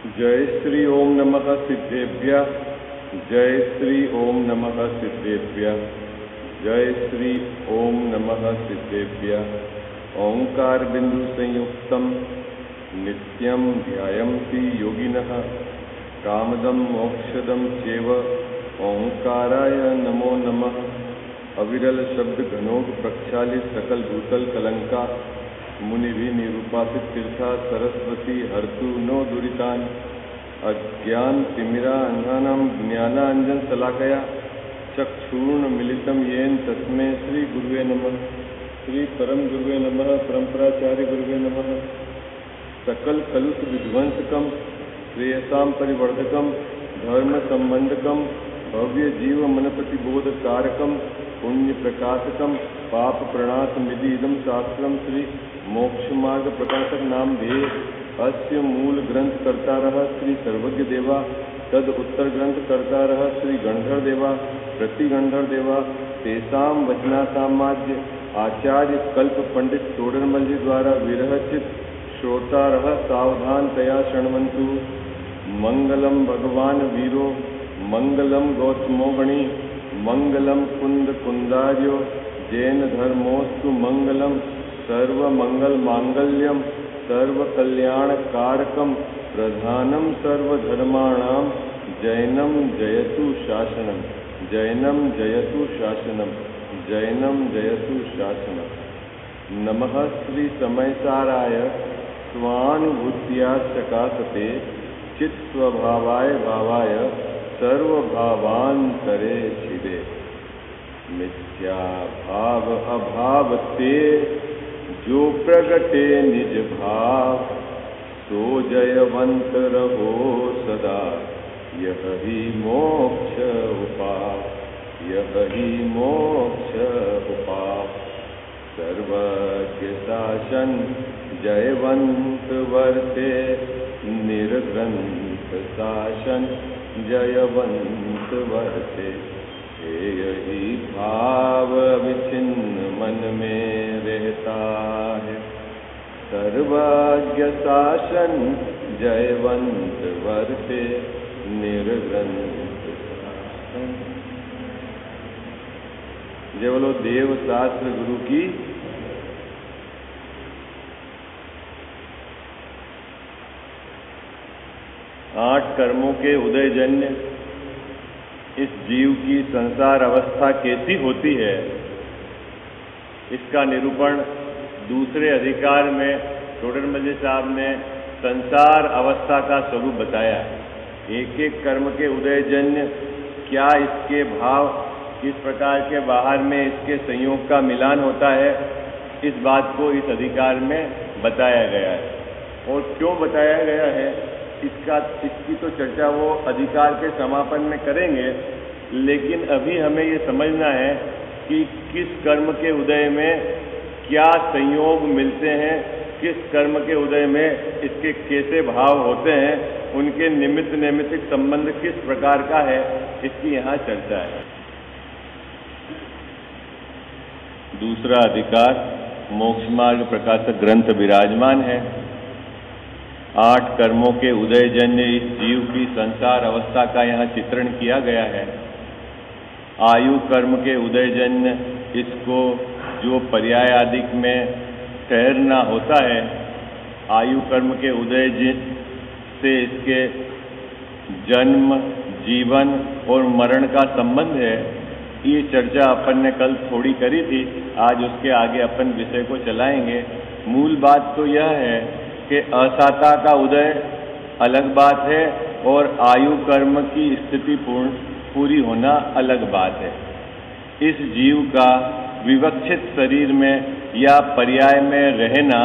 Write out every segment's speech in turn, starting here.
जय श्री ओम नमः सिद्धेभ्यः। जय श्री ओम नमः सिद्धेभ्यः। जय श्री ओम नमः सिद्धेभ्यः। ओंकार बिंदु संयुक्तम नित्यं ध्यायन्ति योगिनः कामदं मोक्षदं चैव ओंकाराय नमो नमः। अविरल शब्द घनोग प्रक्षालित सकल भूतल कलंका मुनि भी निरूपासित तीर्था सरस्वती हर्तु नो दुरितान। अज्ञान तिमिरा अंधानां ज्ञानांजन शलाकया चक्षुर्ण मिलितं येन तस्मै श्री गुरुवे नमः। श्री परम गुरुवे नमः। परंपराचार्य गुरुवे नमः। सकल कलुष विध्वंसकम श्रेयसां परिवर्धकम धर्म संबंधकम भव्य जीव मनपति बोध कारकम पुण्य प्रकाशकम पाप प्रणाश निधि इदम शास्त्रम श्री मोक्ष मार्ग प्रकाशक नाम ध्येय अस्य मूल ग्रंथ करता रहा श्री सर्वज्ञ देवा। तद उत्तर ग्रंथ करता रहा श्री गणधर देवा। प्रति गणधर देवा तेसाम वचनासामाज्य आचार्य कल्प पंडित तोडरमल जी द्वारा विरहचित श्रोता रहा सावधान तया शृण्वन्तु। मंगलम भगवान वीरो मंगलम गौतमोगणी मंगलम कुंद कुंदार्यो जैन धर्मोस्तु मंगलम सर्व मंगल मांगल्यम सर्व कल्याण कारकम प्रधानम सर्वधर्माणां जैनम जयतु शासनम। जैनम जयतु शासनम। जैनम जयतु शासनम। नमः श्री समयसाराय स्वानुभूत्या सकाशते चित् स्वभावाय भावाय सर्वभावांतरे छिदे। मिथ्या भाव अभाव ते जो प्रगटे निज भाव सो जयवंत रहो सदा। यह ही मोक्ष उपाय। यह ही मोक्ष उपाय। सर्वज्ञ शासन जयवंत वर्ते निर्ग्रंथ शासन जयवंत वर्ते। यही भाव विचिन्न मन में रहता है सर्वज्ञ शासन जयवंत वर्ते निर्ग्रंथ शासन। जय बोलो देव शास्त्र गुरु की। आठ कर्मों के उदयजन्य इस जीव की संसार अवस्था कैसी होती है, इसका निरूपण दूसरे अधिकार में तोडरमल जी साहब ने संसार अवस्था का स्वरूप बताया। एक एक कर्म के उदयजन्य क्या इसके भाव किस प्रकार के बाहर में इसके संयोग का मिलान होता है, इस बात को इस अधिकार में बताया गया है। और क्यों बताया गया है इसकी तो चर्चा वो अधिकार के समापन में करेंगे, लेकिन अभी हमें ये समझना है कि किस कर्म के उदय में क्या संयोग मिलते हैं, किस कर्म के उदय में इसके कैसे भाव होते हैं, उनके निमित्त नैमित्तिक संबंध किस प्रकार का है, इसकी यहाँ चर्चा है। दूसरा अधिकार मोक्ष मार्ग प्रकाशक ग्रंथ विराजमान है। आठ कर्मों के उदयजन्य इस जीव की संसार अवस्था का यहाँ चित्रण किया गया है। आयु कर्म के उदयजन्य इसको जो पर्याय आदिक में ठहरना होता है, आयु कर्म के उदय से इसके जन्म जीवन और मरण का संबंध है। ये चर्चा अपन ने कल थोड़ी करी थी, आज उसके आगे अपन विषय को चलाएंगे। मूल बात तो यह है कि असाता का उदय अलग बात है और आयु कर्म की स्थिति पूरी होना अलग बात है। इस जीव का विवक्षित शरीर में या पर्याय में रहना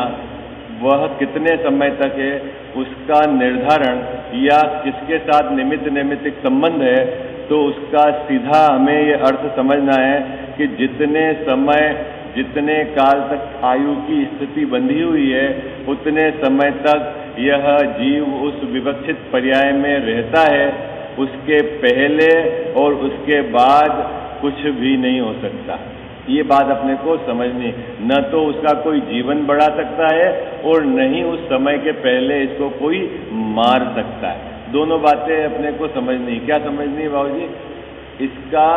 वह कितने समय तक है, उसका निर्धारण या किसके साथ निमित्त नैमित्तिक संबंध है, तो उसका सीधा हमें ये अर्थ समझना है कि जितने समय जितने काल तक आयु की स्थिति बंधी हुई है, उतने समय तक यह जीव उस विवक्षित पर्याय में रहता है। उसके पहले और उसके बाद कुछ भी नहीं हो सकता। ये बात अपने को समझनी, न तो उसका कोई जीवन बढ़ा सकता है और न ही उस समय के पहले इसको कोई मार सकता है। दोनों बातें अपने को समझनी। क्या समझनी है बाबूजी? इसका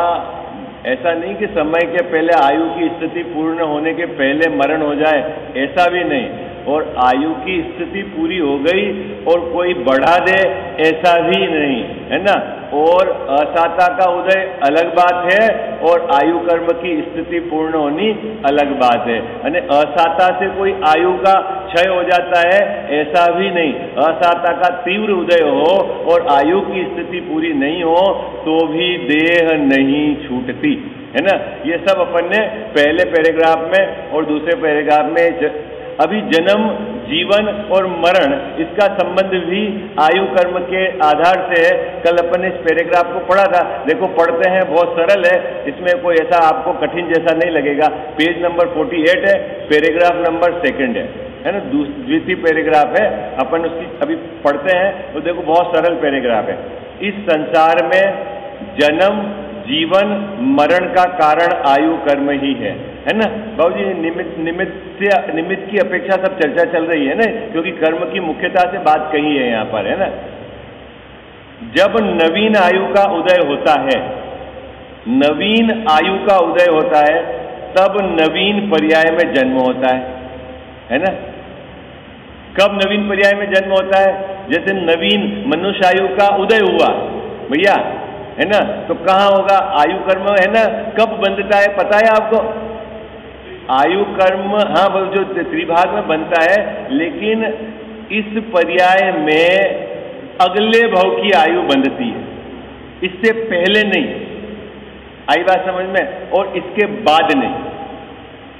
ऐसा नहीं कि समय के पहले आयु की स्थिति पूर्ण होने के पहले मरण हो जाए, ऐसा भी नहीं, और आयु की स्थिति पूरी हो गई और कोई बढ़ा दे, ऐसा भी नहीं, है ना। और असाता का उदय अलग बात है और आयु कर्म की स्थिति पूर्ण होनी अलग बात है। यानी असाता से कोई आयु का क्षय हो जाता है, ऐसा भी नहीं। असाता का तीव्र उदय हो और आयु की स्थिति पूरी नहीं हो तो भी देह नहीं छूटती, है ना। ये सब अपन ने पहले पैराग्राफ में और दूसरे पैराग्राफ में अभी जन्म, जीवन और मरण, इसका संबंध भी आयु कर्म के आधार से है। कल अपन ने इस पैराग्राफ को पढ़ा था। देखो पढ़ते हैं, बहुत सरल है, इसमें कोई ऐसा आपको कठिन जैसा नहीं लगेगा। पेज नंबर 48 है, पैराग्राफ नंबर 2 है ना, द्वितीय पैराग्राफ है। अपन उसकी अभी पढ़ते हैं तो देखो बहुत सरल पैराग्राफ है। इस संसार में जन्म, जीवन, मरण का कारण आयु कर्म ही है ना बाबूजी। निमित्त की अपेक्षा सब चर्चा चल रही है ना, क्योंकि कर्म की मुख्यता से बात कही है यहाँ पर, है ना। जब नवीन आयु का उदय होता है, नवीन आयु का उदय होता है, तब नवीन पर्याय में जन्म होता है ना। कब नवीन पर्याय में जन्म होता है? जैसे नवीन मनुष्य आयु का उदय हुआ भैया, है ना, तो कहाँ होगा? आयु कर्म, है ना। कब बंधता है पता है आपको? आयु कर्म, हाँ, वो जो त्रिभाग में बनता है, लेकिन इस पर्याय में अगले भव की आयु बंधती है, इससे पहले नहीं। आई बात समझ में? और इसके बाद नहीं।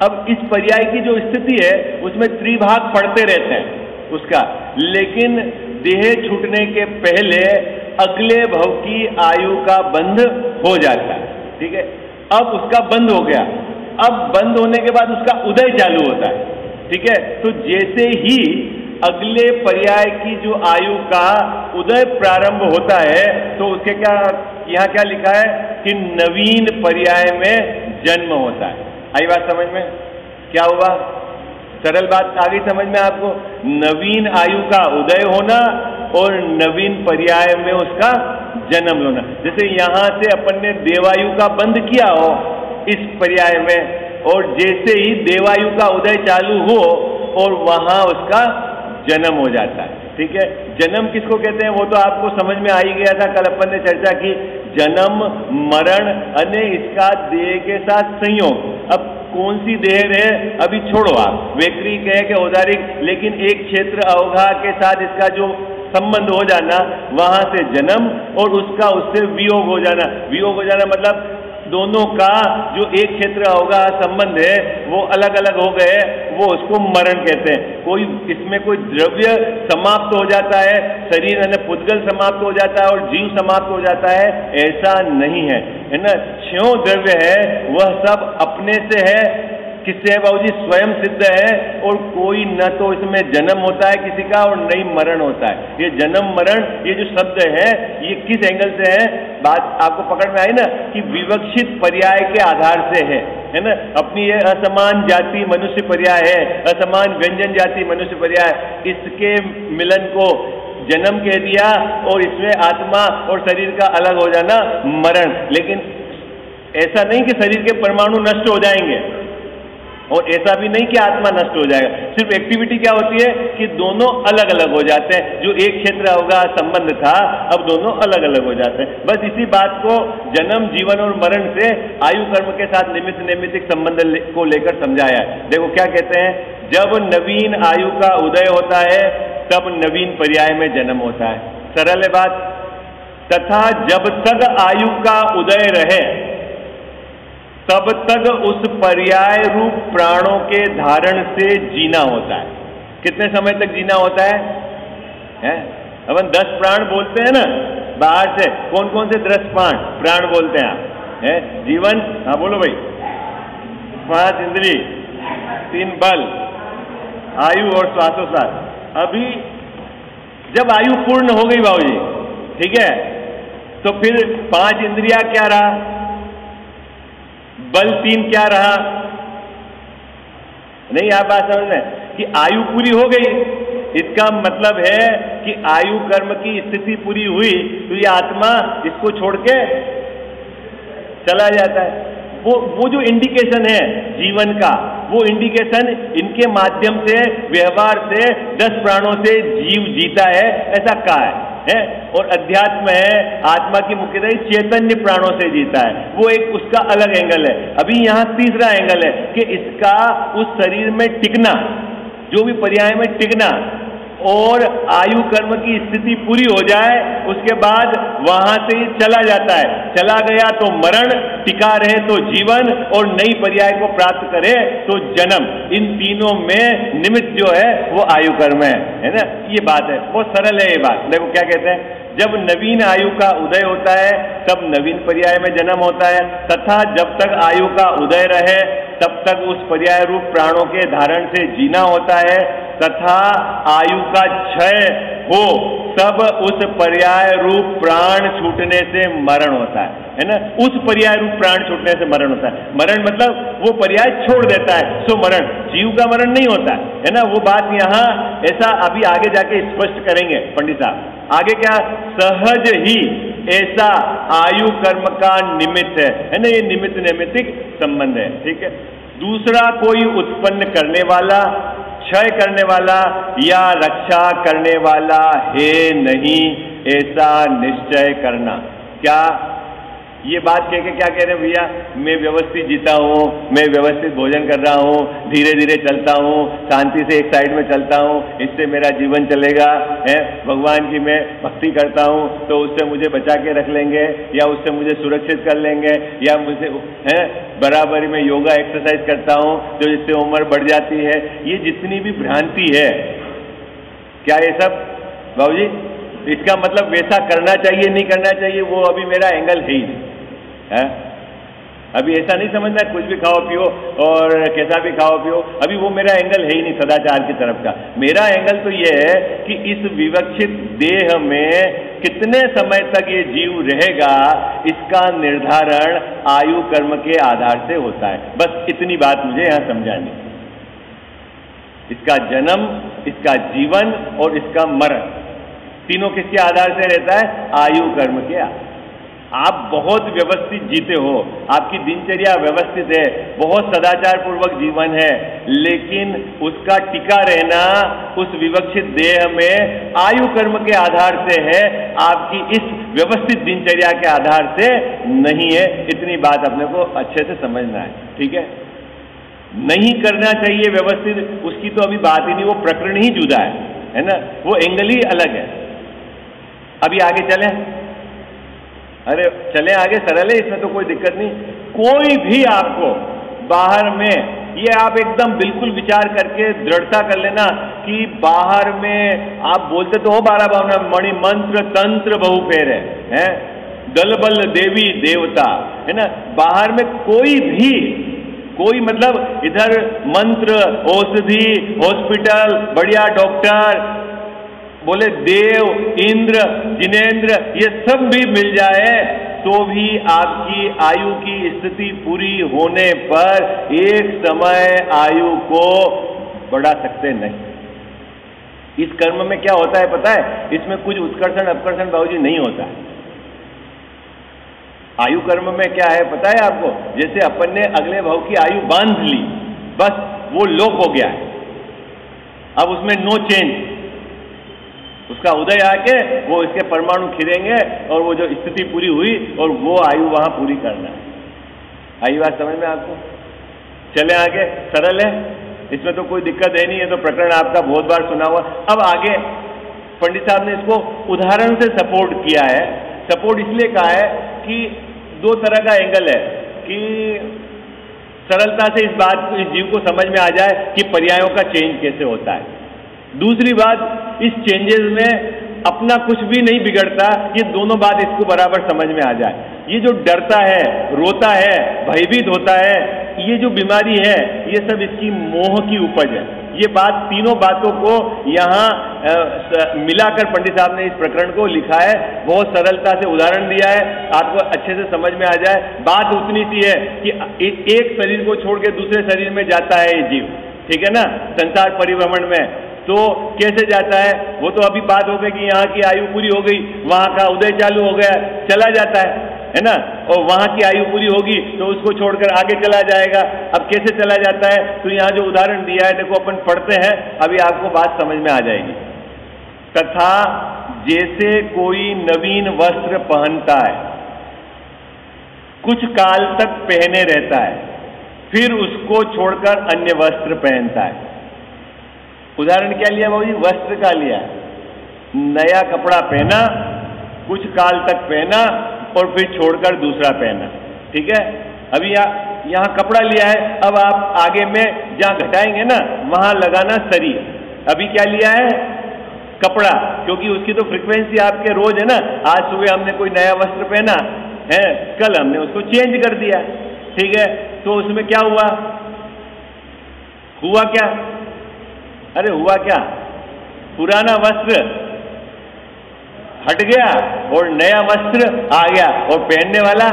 अब इस पर्याय की जो स्थिति है उसमें त्रिभाग पढ़ते रहते हैं उसका, लेकिन देह छूटने के पहले अगले भव की आयु का बंध हो जाता है, ठीक है। अब उसका बंद हो गया, अब बंद होने के बाद उसका उदय चालू होता है, ठीक है। तो जैसे ही अगले पर्याय की जो आयु का उदय प्रारंभ होता है तो उसके क्या, यहाँ क्या लिखा है कि नवीन पर्याय में जन्म होता है। आई बात समझ में? क्या हुआ? सरल बात आ गई समझ में आपको? नवीन आयु का उदय होना और नवीन पर्याय में उसका जन्म होना। जैसे यहाँ से अपन ने देवायु का बंद किया हो इस पर्याय में, और जैसे ही देवायु का उदय चालू हो और वहां उसका जन्म हो जाता है, ठीक है। जन्म किसको कहते हैं वो तो आपको समझ में आ ही गया था, कल अपन ने चर्चा की। जन्म, मरण, अन्य इसका देह के साथ संयोग। अब कौन सी देह है अभी छोड़ो आप, वैक्रिक है कि औदारिक, लेकिन एक क्षेत्र अवघा के साथ इसका जो संबंध हो जाना, वहां से जन्म और उसका उससे वियोग हो जाना। वियोग हो जाना मतलब दोनों का जो एक क्षेत्र होगा संबंध है वो अलग अलग हो गए, वो उसको मरण कहते हैं। कोई इसमें कोई द्रव्य समाप्त हो जाता है, शरीर यानी पुद्गल समाप्त हो जाता है और जीव समाप्त हो जाता है, ऐसा नहीं है, है ना। ज्यों द्रव्य है वह सब अपने से है, किससे है बाबूजी? स्वयं सिद्ध है, और कोई न तो इसमें जन्म होता है किसी का और न ही मरण होता है। ये जन्म मरण, ये जो शब्द है ये किस एंगल से है? बात आपको पकड़ में आई ना कि विवक्षित पर्याय के आधार से है ना। अपनी ये असमान जाति मनुष्य पर्याय है, असमान व्यंजन जाति मनुष्य पर्याय, इसके मिलन को जन्म कह दिया और इसमें आत्मा और शरीर का अलग हो जाना मरण। लेकिन ऐसा नहीं कि शरीर के परमाणु नष्ट हो जाएंगे और ऐसा भी नहीं कि आत्मा नष्ट हो जाएगा। सिर्फ एक्टिविटी क्या होती है कि दोनों अलग अलग हो जाते हैं। जो एक क्षेत्र होगा संबंध था, अब दोनों अलग अलग हो जाते हैं। बस इसी बात को जन्म, जीवन और मरण से आयु कर्म के साथ निमित्तिक संबंध को लेकर समझाया है। देखो क्या कहते हैं, जब नवीन आयु का उदय होता है तब नवीन पर्याय में जन्म होता है। सरल है बात। तथा जब तक आयु का उदय रहे तब तक उस पर्याय रूप प्राणों के धारण से जीना होता है। कितने समय तक जीना होता है? अपन 10 प्राण बोलते हैं ना बाहर से, कौन कौन से 10 प्राण बोलते हैं आप? है जीवन, हाँ बोलो भाई, 5 इंद्री, 3 बल, आयु और श्वासोश्वास। अभी जब आयु पूर्ण हो गई बाबूजी, ठीक है, तो फिर 5 इंद्रिया क्या रहा? बल 3 क्या रहा? नहीं, आप बात समझ रहे हैं कि आयु पूरी हो गई, इसका मतलब है कि आयु कर्म की स्थिति पूरी हुई तो ये आत्मा इसको छोड़ के चला जाता है। वो जो इंडिकेशन है जीवन का, वो इंडिकेशन इनके माध्यम से, व्यवहार से 10 प्राणों से जीव जीता है, ऐसा कहा है। और अध्यात्म है, आत्मा की मुख्यतः चैतन्य प्राणों से जीता है, वो एक उसका अलग एंगल है। अभी यहाँ तीसरा एंगल है कि इसका उस शरीर में टिकना, जो भी पर्याय में टिकना, और आयु कर्म की स्थिति पूरी हो जाए उसके बाद वहां से ही चला जाता है। चला गया तो मरण, टिका रहे तो जीवन, और नई पर्याय को प्राप्त करे तो जन्म। इन तीनों में निमित्त जो है वो आयु कर्म है ना। ये बात है, बहुत सरल है ये बात। देखो क्या कहते हैं, जब नवीन आयु का उदय होता है तब नवीन पर्याय में जन्म होता है, तथा जब तक आयु का उदय रहे तब तक उस पर्याय रूप प्राणों के धारण से जीना होता है, तथा आयु का क्षय हो तब उस पर्याय रूप प्राण छूटने से मरण होता है ना। उस पर्याय रूप प्राण छूटने से मरण होता है। मरण मतलब वो पर्याय छोड़ देता है, सो मरण। जीव का मरण नहीं होता है ना। वो बात यहाँ ऐसा अभी आगे जाके स्पष्ट करेंगे पंडित साहब। आगे क्या, सहज ही ऐसा आयु कर्म का निमित्त है ना। ये निमित्त नैमित्तिक संबंध है, ठीक है। दूसरा कोई उत्पन्न करने वाला, क्षय करने वाला या रक्षा करने वाला है नहीं, ऐसा निश्चय करना। क्या ये बात कह के क्या कह रहे हैं भैया, मैं व्यवस्थित जीता हूँ, मैं व्यवस्थित भोजन कर रहा हूँ, धीरे धीरे चलता हूँ, शांति से एक साइड में चलता हूँ, इससे मेरा जीवन चलेगा है। भगवान की मैं भक्ति करता हूँ तो उससे मुझे बचा के रख लेंगे, या उससे मुझे सुरक्षित कर लेंगे, या मुझे है बराबरी में योगा एक्सरसाइज करता हूँ जो जिससे उम्र बढ़ जाती है। ये जितनी भी भ्रांति है, क्या ये सब बाबूजी, इसका मतलब वैसा करना चाहिए नहीं करना चाहिए वो अभी मेरा एंगल है ही नहीं है। अभी ऐसा नहीं समझना कुछ भी खाओ पियो और कैसा भी खाओ पियो, अभी वो मेरा एंगल है ही नहीं सदाचार की तरफ का। मेरा एंगल तो ये है कि इस विवक्षित देह में कितने समय तक ये जीव रहेगा, इसका निर्धारण आयु कर्म के आधार से होता है। बस इतनी बात मुझे यहाँ समझानी। इसका जन्म, इसका जीवन और इसका मरण, तीनों किसके आधार से रहता है? आयु कर्म के आधार। आप बहुत व्यवस्थित जीते हो, आपकी दिनचर्या व्यवस्थित है, बहुत सदाचार पूर्वक जीवन है, लेकिन उसका टिका रहना उस विवक्षित देह में आयु कर्म के आधार से है, आपकी इस व्यवस्थित दिनचर्या के आधार से नहीं है। इतनी बात अपने को अच्छे से समझना है, ठीक है। नहीं करना चाहिए व्यवस्थित, उसकी तो अभी बात ही नहीं, वो प्रकरण ही जुदा है ना, वो एंगल ही अलग है। अभी आगे चलें, अरे चले आगे, सरल है, इसमें तो कोई दिक्कत नहीं। कोई भी आपको बाहर में, ये आप एकदम बिल्कुल विचार करके दृढ़ता कर लेना कि बाहर में आप बोलते तो हो 12 भावना, मणि मंत्र तंत्र बहु फेर है, दल बल देवी देवता है ना। बाहर में कोई मतलब इधर मंत्र, औषधि, हॉस्पिटल, बढ़िया डॉक्टर, बोले देव, इंद्र, जिनेंद्र, ये सब भी मिल जाए तो भी आपकी आयु की स्थिति पूरी होने पर एक समय आयु को बढ़ा सकते नहीं। इस कर्म में क्या होता है पता है? इसमें कुछ उत्कर्षण अपकर्षण बाबूजी नहीं होता है। आयु कर्म में क्या है पता है आपको? जैसे अपन ने अगले भाव की आयु बांध ली, बस वो लोप हो गया है, अब उसमें नो चेंज। उसका उदय आके वो इसके परमाणु खिलेंगे और वो जो स्थिति पूरी हुई और वो आयु वहां पूरी करना है। आई बात समझ में आपको? चले आगे, सरल है, इसमें तो कोई दिक्कत है नहीं, है तो प्रकरण आपका बहुत बार सुना हुआ। अब आगे पंडित साहब ने इसको उदाहरण से सपोर्ट किया है। सपोर्ट इसलिए कहा है कि 2 तरह का एंगल है कि सरलता से इस बात को, इस जीव को समझ में आ जाए कि पर्यायों का चेंज कैसे होता है। दूसरी बात, इस चेंजेस में अपना कुछ भी नहीं बिगड़ता, ये दोनों बात इसको बराबर समझ में आ जाए। ये जो डरता है, रोता है, भयभीत होता है, ये जो बीमारी है, ये सब इसकी मोह की उपज है। ये बात, तीनों बातों को यहाँ मिलाकर पंडित साहब ने इस प्रकरण को लिखा है, बहुत सरलता से उदाहरण दिया है, आपको अच्छे से समझ में आ जाए। बात उतनी सी है कि एक शरीर को छोड़ के दूसरे शरीर में जाता है ये जीव, ठीक है ना, संसार परिभ्रमण में। तो कैसे जाता है, वो तो अभी बात हो गई कि यहाँ की आयु पूरी हो गई, वहाँ का उदय चालू हो गया, चला जाता है ना, और वहाँ की आयु पूरी होगी तो उसको छोड़कर आगे चला जाएगा। अब कैसे चला जाता है, तो यहाँ जो उदाहरण दिया है देखो, अपन पढ़ते हैं, अभी आपको बात समझ में आ जाएगी। तथा जैसे कोई नवीन वस्त्र पहनता है, कुछ काल तक पहने रहता है, फिर उसको छोड़कर अन्य वस्त्र पहनता है। उदाहरण क्या लिया बाबूजी, वस्त्र का लिया। नया कपड़ा पहना, कुछ काल तक पहना और फिर छोड़कर दूसरा पहना, ठीक है। अभी यहाँ कपड़ा लिया है, अब आप आगे में जहाँ घटाएंगे ना वहाँ लगाना शरीर। अभी क्या लिया है, कपड़ा, क्योंकि उसकी तो फ्रीक्वेंसी आपके रोज है ना। आज सुबह हमने कोई नया वस्त्र पहना है, कल हमने उसको चेंज कर दिया, ठीक है। तो उसमें क्या हुआ, हुआ क्या, अरे हुआ क्या, पुराना वस्त्र हट गया और नया वस्त्र आ गया, और पहनने वाला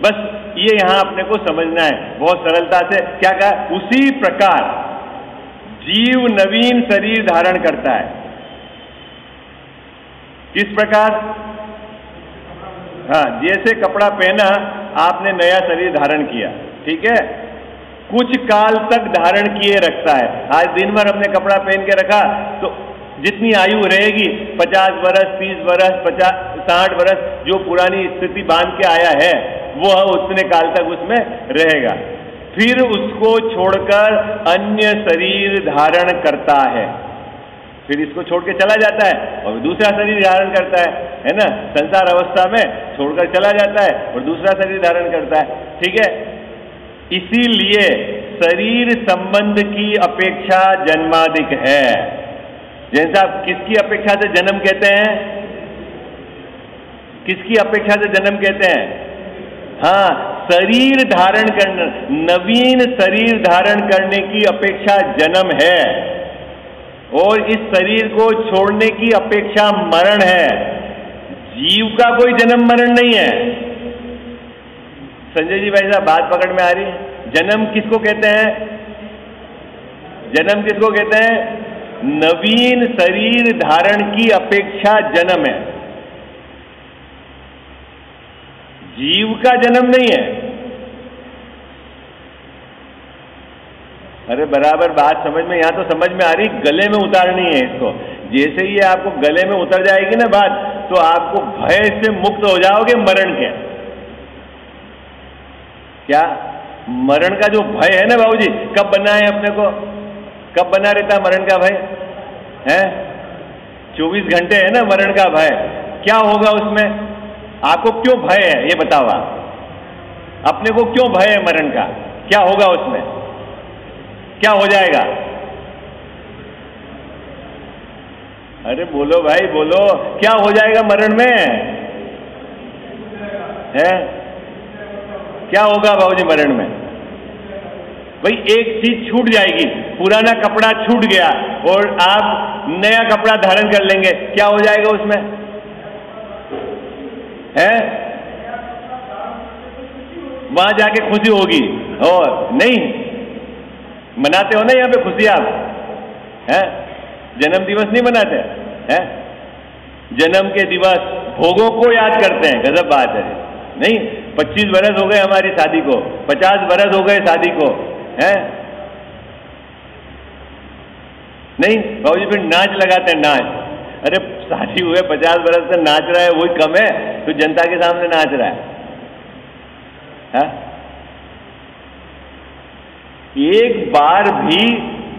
बस ये यहां अपने को समझना है बहुत सरलता से। क्या कहा, उसी प्रकार जीव नवीन शरीर धारण करता है। किस प्रकार, हाँ, जैसे कपड़ा पहना, आपने नया शरीर धारण किया, ठीक है, कुछ काल तक धारण किए रखता है। आज दिन भर हमने कपड़ा पहन के रखा तो जितनी आयु रहेगी, 50 वर्ष, 30 वर्ष, 60 वर्ष, जो पुरानी स्थिति बांध के आया है वो उतने काल तक उसमें रहेगा। फिर उसको छोड़कर अन्य शरीर धारण करता है, फिर इसको छोड़ के चला जाता है और दूसरा शरीर धारण करता है ना। संसार अवस्था में छोड़कर चला जाता है और दूसरा शरीर धारण करता है, ठीक है। इसीलिए शरीर संबंध की अपेक्षा जन्मादिक है। जैन साहब, किसकी अपेक्षा से जन्म कहते हैं, किसकी अपेक्षा से जन्म कहते हैं, हाँ, शरीर धारण करना, नवीन शरीर धारण करने की अपेक्षा जन्म है, और इस शरीर को छोड़ने की अपेक्षा मरण है। जीव का कोई जन्म मरण नहीं है। संजय जी भाई साहब, बात पकड़ में आ रही है। जन्म किसको कहते हैं, जन्म किसको कहते हैं, नवीन शरीर धारण की अपेक्षा जन्म है, जीव का जन्म नहीं है। अरे बराबर बात समझ में, यहां तो समझ में आ रही, गले में उतारनी है इसको। जैसे ही आपको गले में उतर जाएगी ना बात, तो आपको भय से मुक्त हो जाओगे मरण के। क्या मरण का जो भय है ना बाबूजी, कब बना है अपने को, कब बना रहता है मरण का भय है, 24 घंटे है ना मरण का भय। क्या होगा उसमें, आपको क्यों भय है ये बताओ आप, अपने को क्यों भय है मरण का, क्या होगा उसमें, क्या हो जाएगा, अरे बोलो भाई बोलो, क्या हो जाएगा मरण में है, क्या होगा बाबूजी मरण में। भाई एक चीज छूट जाएगी, पुराना कपड़ा छूट गया और आप नया कपड़ा धारण कर लेंगे, क्या हो जाएगा उसमें है, वहां जाके खुशी होगी, और नहीं मनाते हो ना यहाँ पे खुशी आप है, जन्म दिवस नहीं मनाते हैं, जन्म के दिवस भोगों को याद करते हैं, गजब बात है। नहीं, 25 वर्ष हो गए हमारी शादी को, 50 वर्ष हो गए शादी को, है नहीं बाबूजी, फिर नाच लगाते हैं, नाच। अरे शादी हुए 50 वर्ष से नाच रहा है वही कम है, तो जनता के सामने नाच रहा है। एक बार भी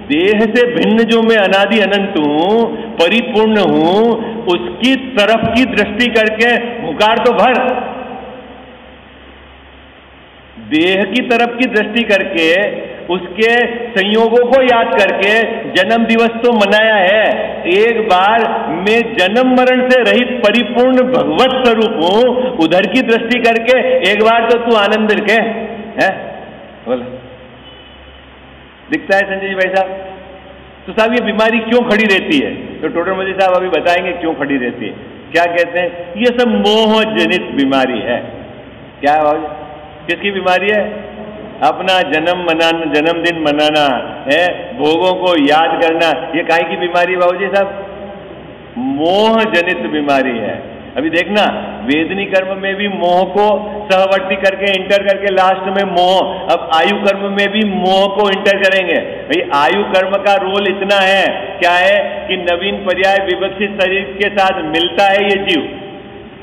देह से भिन्न जो मैं अनादि अनंत हूं, परिपूर्ण हूं, उसकी तरफ की दृष्टि करके हुकार तो भर, देह की तरफ की दृष्टि करके उसके संयोगों को याद करके जन्म दिवस तो मनाया है। एक बार मैं जन्म मरण से रहित परिपूर्ण भगवत स्वरूप हूं, उधर की दृष्टि करके एक बार तो तू आनंद रखे है, बोला दिखता है संजय जी भाई साहब तो साहब ये बीमारी क्यों खड़ी रहती है? तो टोडरमल साहब अभी बताएंगे क्यों खड़ी रहती है। क्या कहते हैं? ये सब मोह जनित बीमारी है। क्या है बाबू? किसकी बीमारी है? अपना जन्मदिन मनाना है, भोगों को याद करना, ये काहे की बीमारी है बाबूजी साहब? मोह जनित बीमारी है। अभी देखना, वेदनी कर्म में भी मोह को सहवर्ती करके इंटर करके लास्ट में मोह, अब आयु कर्म में भी मोह को इंटर करेंगे। भाई आयु कर्म का रोल इतना है, क्या है कि नवीन पर्याय विवक्षित शरीर के साथ मिलता है ये जीव,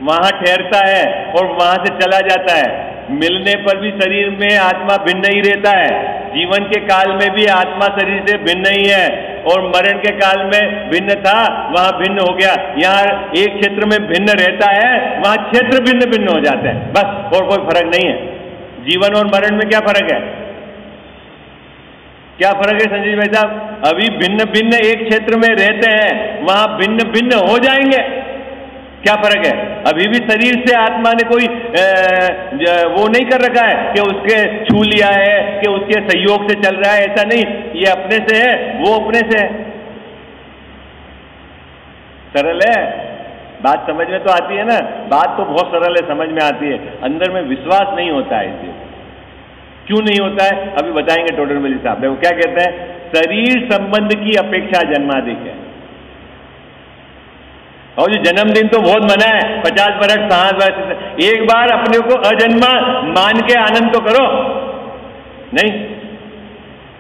वहां ठहरता है और वहां से चला जाता है। मिलने पर भी शरीर में आत्मा भिन्न ही रहता है, जीवन के काल में भी आत्मा शरीर से भिन्न ही है, और मरण के काल में भिन्न था, वहां भिन्न हो गया। यहाँ एक क्षेत्र में भिन्न रहता है, वहां क्षेत्र भिन्न भिन्न हो जाते हैं, बस, और कोई फर्क नहीं है। जीवन और मरण में क्या फर्क है? क्या फर्क है संजय भाई साहब? अभी भिन्न भिन्न एक क्षेत्र में रहते हैं, वहां भिन्न भिन्न हो जाएंगे, क्या फर्क है? अभी भी शरीर से आत्मा ने कोई वो नहीं कर रखा है कि उसके छू लिया है, कि उसके सहयोग से चल रहा है, ऐसा नहीं। ये अपने से है, वो अपने से है। सरल है बात, समझ में तो आती है ना, बात तो बहुत सरल है, समझ में आती है, अंदर में विश्वास नहीं होता है इसे। क्यों नहीं होता है अभी बताएंगे टोडरमल साहब। वो क्या कहते हैं? शरीर संबंध की अपेक्षा जन्माधिक है। और जो जन्मदिन तो बहुत मना है, 50 वर्ष 60 वर्ष, एक बार अपने को अजन्मा मान के आनंद तो करो। नहीं,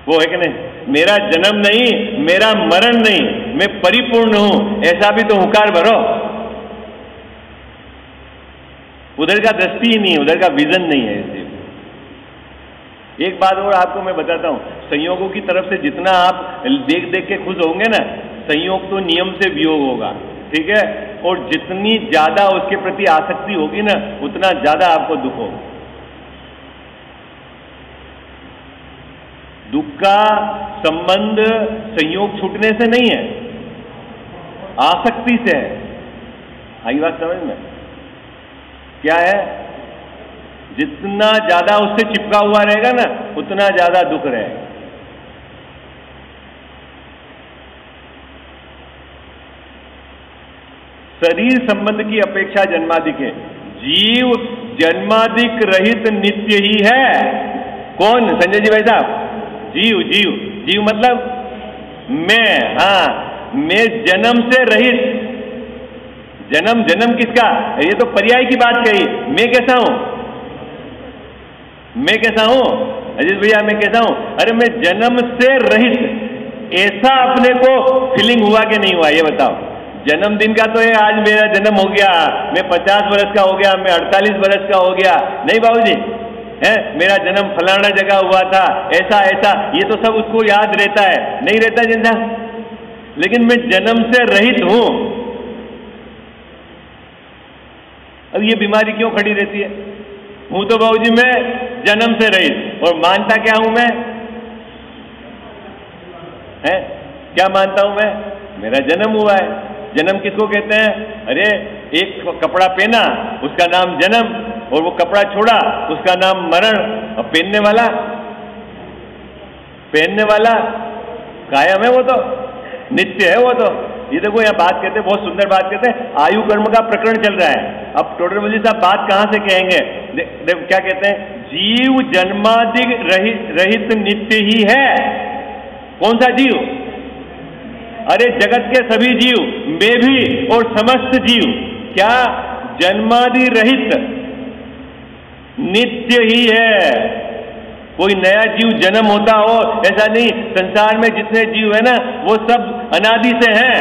वो है कि नहीं? मेरा जन्म नहीं, मेरा मरण नहीं, मैं परिपूर्ण हूं, ऐसा भी तो हुंकार भरो। उधर का दृष्टि ही नहीं है, उधर का विजन नहीं है इसे। एक बात और आपको मैं बताता हूं, संयोगों की तरफ से जितना आप देख देख के खुश होंगे ना, संयोग तो नियम से वियोग होगा, ठीक है? और जितनी ज्यादा उसके प्रति आसक्ति होगी ना, उतना ज्यादा आपको दुख होगा। दुख का संबंध संयोग छूटने से नहीं है, आसक्ति से है। आई बात समझ में? क्या है? जितना ज्यादा उससे चिपका हुआ रहेगा ना, उतना ज्यादा दुख रहेगा। शरीर संबंध की अपेक्षा जन्माधिक है। जीव जन्माधिक रहित नित्य ही है। कौन संजय जी भाई साहब? जीव। जीव जीव मतलब मैं, हाँ, मैं जन्म से रहित। जन्म किसका? ये तो पर्याय की बात कही। मैं कैसा हूं? मैं कैसा हूं अजीत भैया? मैं कैसा हूं? अरे मैं जन्म से रहित। ऐसा अपने को फीलिंग हुआ कि नहीं हुआ, ये बताओ। जन्मदिन का तो ये आज मेरा जन्म हो गया, मैं 50 वर्ष का हो गया, मैं 48 वर्ष का हो गया, नहीं बाबूजी है, मेरा जन्म फलाना जगह हुआ था, ऐसा ऐसा, ये तो सब उसको याद रहता है, नहीं रहता जिंदा? लेकिन मैं जन्म से रहित हूं। अब ये बीमारी क्यों खड़ी रहती है? हूं तो बाबूजी मैं जन्म से रहित, और मानता क्या हूं मैं? है क्या मानता हूं मैं? मेरा जन्म हुआ है। जन्म किसको कहते हैं? अरे एक कपड़ा पहना, उसका नाम जन्म, और वो कपड़ा छोड़ा, उसका नाम मरण। और पहनने वाला कायम है, वो तो नित्य है, वो तो। ये देखो यहाँ बात कहते हैं, बहुत सुंदर बात कहते हैं, आयु कर्म का प्रकरण चल रहा है। अब टोडरमल साहब बात कहां से कहेंगे? देखो क्या कहते हैं? जीव जन्माधिक रहित नित्य ही है। कौन सा जीव? अरे जगत के सभी जीव, मैं भी और समस्त जीव, क्या जन्मादि रहित नित्य ही है। कोई नया जीव जन्म होता हो ऐसा नहीं। संसार में जितने जीव है ना, वो सब अनादि से हैं।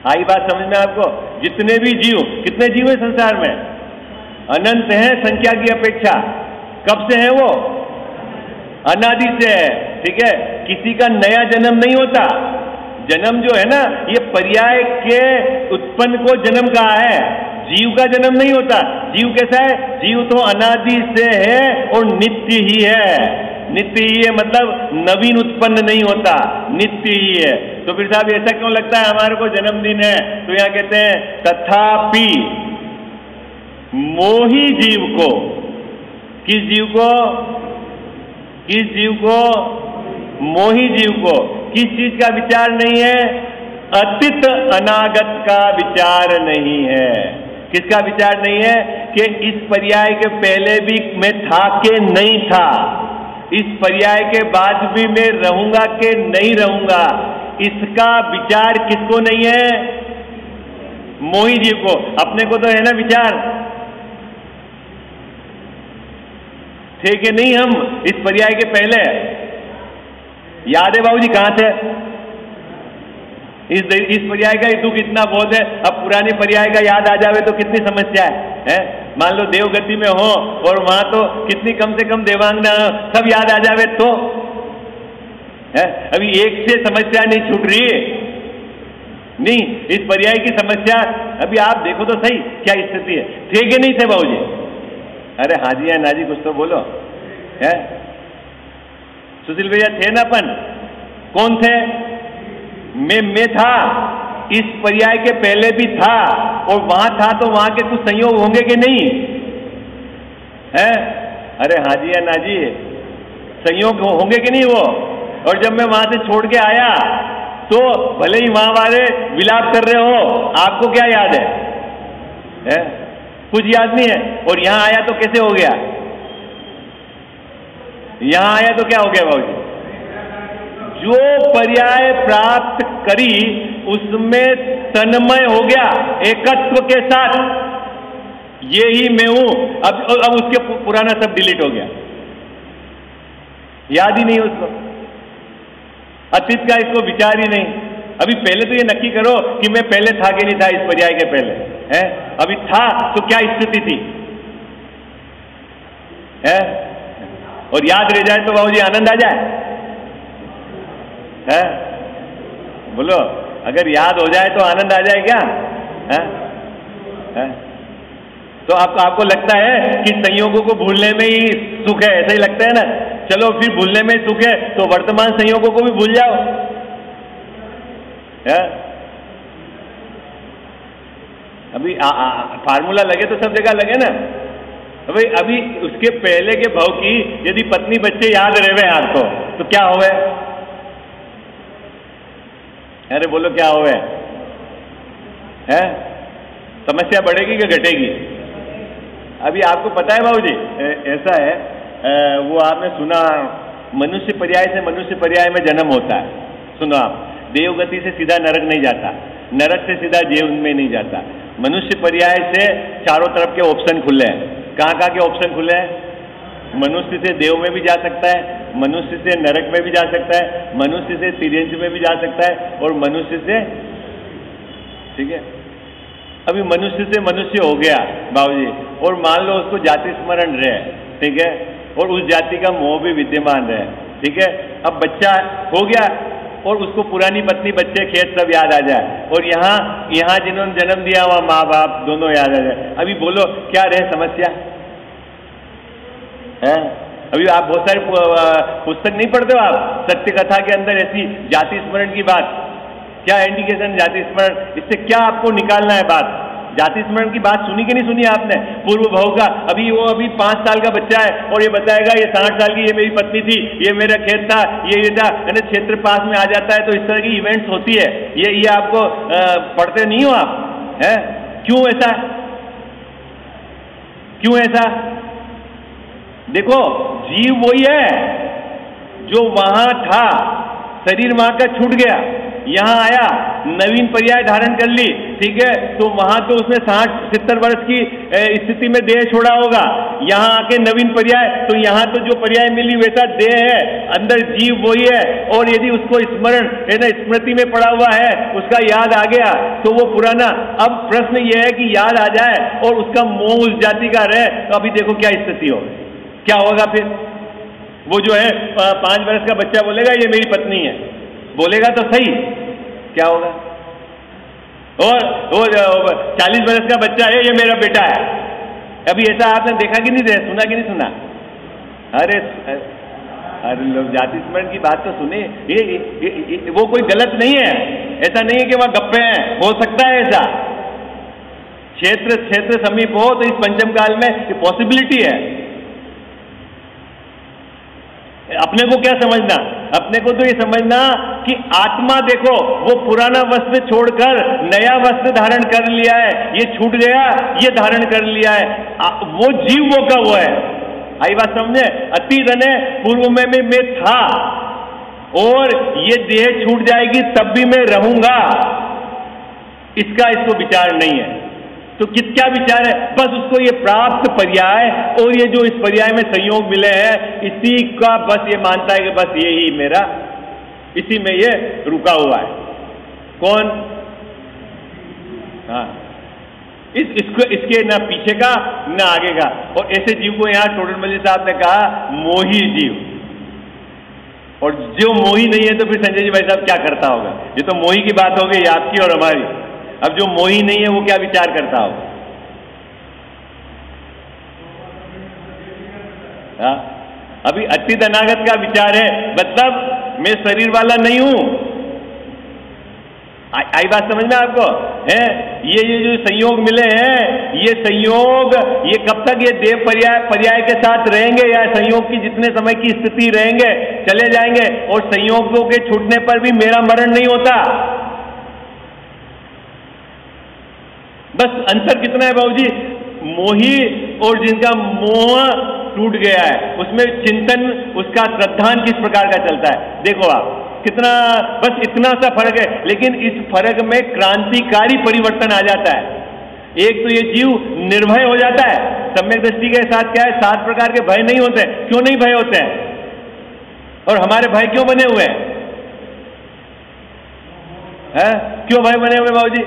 आई बात समझ में आपको? जितने भी जीव, कितने जीव है संसार में? अनंत है संख्या की अपेक्षा। कब से है वो? अनादि से है, ठीक है? किसी का नया जन्म नहीं होता। जन्म जो है ना, ये पर्याय के उत्पन्न को जन्म कहा है, जीव का जन्म नहीं होता। जीव कैसा है? जीव तो अनादि से है और नित्य ही है। नित्य ही है मतलब नवीन उत्पन्न नहीं होता, नित्य ही है। तो फिर साहब ऐसा क्यों लगता है हमारे को जन्मदिन है? तो यहां कहते हैं तथापि मोही जीव को, किस जीव को? मोही जीव को किस चीज का विचार नहीं है? अतीत अनागत का विचार नहीं है। किसका विचार नहीं है? कि इस पर्याय के पहले भी मैं था कि नहीं था, इस पर्याय के बाद भी मैं रहूंगा कि नहीं रहूंगा, इसका विचार किसको नहीं है? मोही जीव को। अपने को तो है ना विचार, थे कि नहीं हम इस पर्याय के पहले? याद है बाबूजी कहां थे? इस पर्याय का दुख इतना बहुत है, अब पुराने पर्याय का याद आ जावे तो कितनी समस्या है? मान लो देवगति में हो और वहां तो कितनी कम से कम देवांगना सब याद आ जावे तो है? अभी एक से समस्या नहीं छूट रही है। नहीं, इस पर्याय की समस्या अभी आप देखो तो सही क्या स्थिति है। थे कि नहीं थे बाबूजी? अरे हाजी या नाजी कुछ तो बोलो है? सुशील भैया थे ना? अपन कौन थे? मैं था, इस पर्याय के पहले भी था, और वहां था तो वहां के कुछ संयोग होंगे कि नहीं है? अरे हाजी या नाजी संयोग होंगे कि नहीं वो? और जब मैं वहां से छोड़ के आया तो भले ही वहां वाले विलाप कर रहे हो, आपको क्या याद है? कुछ याद नहीं है। और यहां आया तो कैसे हो गया? यहां आया तो क्या हो गया बाबूजी? जो पर्याय प्राप्त करी उसमें तन्मय हो गया एकत्व के साथ, ये ही मैं हूं। अब उसके पुराना सब डिलीट हो गया, याद ही नहीं उसको, अतीत का इसको विचार ही नहीं। अभी पहले तो ये नक्की करो कि मैं पहले था कि नहीं था इस पर्याय के पहले है? अभी था तो क्या स्थिति थी है? और याद रह जाए तो बाबूजी आनंद आ जाए है? बोलो, अगर याद हो जाए तो आनंद आ जाए क्या है? तो आपको लगता है कि संयोगों को भूलने में ही सुख है, ऐसा ही लगता है ना? चलो फिर भूलने में सुख है तो वर्तमान संयोगों को भी भूल जाओ है? अभी फार्मूला लगे तो सब जगह लगे ना भाई। अभी उसके पहले के भाव की यदि पत्नी बच्चे याद रहे आपको तो क्या होवे? अरे बोलो क्या होवे है? समस्या बढ़ेगी कि घटेगी? अभी आपको पता है बाबूजी, ऐसा है, वो आपने सुना मनुष्य पर्याय से मनुष्य पर्याय में जन्म होता है। सुनो आप, देवगति से सीधा नरक नहीं जाता, नरक से सीधा जीव में नहीं जाता। मनुष्य पर्याय से चारों तरफ के ऑप्शन खुले हैं। कहाँ कहाँ के ऑप्शन खुले हैं? मनुष्य से देव में भी जा सकता है, मनुष्य से नरक में भी जा सकता है, मनुष्य से तिर्यंच में भी जा सकता है, और मनुष्य से, ठीक है। अभी मनुष्य से मनुष्य हो गया बाबूजी, और मान लो उसको जाति स्मरण रहे, ठीक है, और उस जाति का मोह भी विद्यमान रहे, ठीक है। अब बच्चा हो गया और उसको पुरानी पत्नी, बच्चे, खेत सब याद आ जाए, और यहाँ जिन्होंने जन्म दिया वहाँ माँ बाप दोनों याद आ जाए। अभी बोलो क्या रहे समस्या है? अभी आप बहुत सारे पुस्तक नहीं पढ़ते हो आप? सत्य कथा के अंदर ऐसी जाति स्मरण की बात, क्या इंडिकेशन जाति स्मरण, इससे क्या आपको निकालना है बात? जाति स्मरण की बात सुनी कि नहीं सुनी आपने? पूर्व भाव का, अभी 5 साल का बच्चा है और ये बताएगा ये 60 साल की ये मेरी पत्नी थी, ये मेरा खेत था, ये था, यानी क्षेत्र पास में आ जाता है। तो इस तरह की इवेंट्स होती है, ये आपको पढ़ते नहीं हो आप है? क्यों ऐसा? क्यों ऐसा? देखो, जीव वही है जो वहां था, शरीर वहां का छूट गया, यहां आया, नवीन पर्याय धारण कर ली, ठीक है, तो वहां तो उसने 60-70 वर्ष की स्थिति में देह छोड़ा होगा, यहां आके नवीन पर्याय, तो यहां तो जो पर्याय मिली वैसा देह है, अंदर जीव वही है। और यदि उसको स्मरण है ना, स्मृति में पड़ा हुआ है, उसका याद आ गया तो वो पुराना। अब प्रश्न यह है कि याद आ जाए और उसका मोह उस जाति का रहे, तो अभी देखो क्या स्थिति हो, क्या होगा फिर? वो जो है 5 वर्ष का बच्चा बोलेगा ये मेरी पत्नी है, बोलेगा तो सही, क्या होगा? और 40 वर्ष का बच्चा है ये मेरा बेटा है। अभी ऐसा आपने देखा कि नहीं, सुना कि नहीं सुना? अरे लोग जाति स्मरण की बात तो सुने, ये वो कोई गलत नहीं है, ऐसा नहीं है कि वहां गप्पे हैं, हो सकता है ऐसा, क्षेत्र समीप हो तो इस पंचम काल में पॉसिबिलिटी है। अपने को क्या समझना, अपने को तो ये समझना कि आत्मा देखो वो पुराना वस्त्र छोड़कर नया वस्त्र धारण कर लिया है, ये छूट गया, ये धारण कर लिया है। वो जीव वो का वो है। आई बात समझे? अतीत ने पूर्व में मैं था और ये देह छूट जाएगी तब भी मैं रहूंगा, इसको विचार नहीं है। तो क्या विचार है? बस उसको ये प्राप्त पर्याय और ये जो इस पर्याय में संयोग मिले हैं इसी का बस ये मानता है कि बस ये ही मेरा, इसी में ये रुका हुआ है। कौन? हाँ, इसके ना पीछे का ना आगे का। और ऐसे जीव को यहां टोडरमल साहब ने कहा मोही जीव। और जो मोही नहीं है तो फिर संजय जी भाई साहब क्या करता होगा? ये तो मोही की बात हो गई आपकी और हमारी। अब जो मोही नहीं है वो क्या विचार करता हो? हाँ, अभी अतीत अनागत का विचार है, मतलब मैं शरीर वाला नहीं हूं। आई बात समझ में आपको? है ये जो संयोग मिले हैं, ये संयोग ये कब तक ये देव पर्याय के साथ रहेंगे या संयोग की जितने समय की स्थिति रहेंगे चले जाएंगे। और संयोगों के छूटने पर भी मेरा मरण नहीं होता। बस अंतर कितना है बाबूजी? मोही और जिनका मोह टूट गया है उसमें चिंतन, उसका श्रद्धान किस प्रकार का चलता है। देखो आप कितना, बस इतना सा फर्क है, लेकिन इस फर्क में क्रांतिकारी परिवर्तन आ जाता है। एक तो ये जीव निर्भय हो जाता है। सम्यक दृष्टि के साथ क्या है? 7 प्रकार के भय नहीं होते। क्यों नहीं भय होते हैं? और हमारे भय क्यों बने हुए हैं? क्यों भय बने हुए बाबूजी?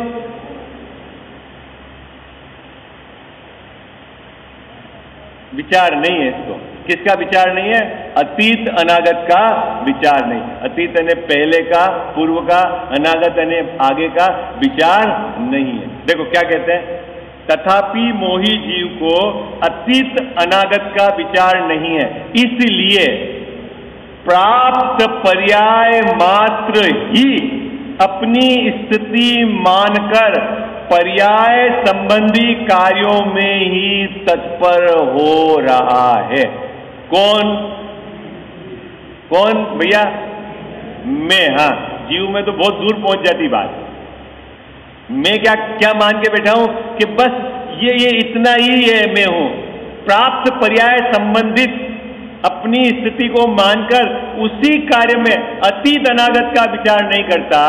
विचार नहीं है इसको। किसका विचार नहीं है? अतीत अनागत का विचार नहीं। अतीत ने पहले का, पूर्व का, अनागत ने आगे का विचार नहीं है। देखो क्या कहते हैं, तथापि मोही जीव को अतीत अनागत का विचार नहीं है, इसलिए प्राप्त पर्याय मात्र ही अपनी स्थिति मानकर पर्याय संबंधी कार्यों में ही तत्पर हो रहा है। कौन कौन भैया? मैं। हाँ, जीव में तो बहुत दूर पहुंच जाती बात। मैं क्या मान के बैठा हूं कि बस ये इतना ही है, मैं हूं। प्राप्त पर्याय संबंधित अपनी स्थिति को मानकर उसी कार्य में अतीत अनागत का विचार नहीं करता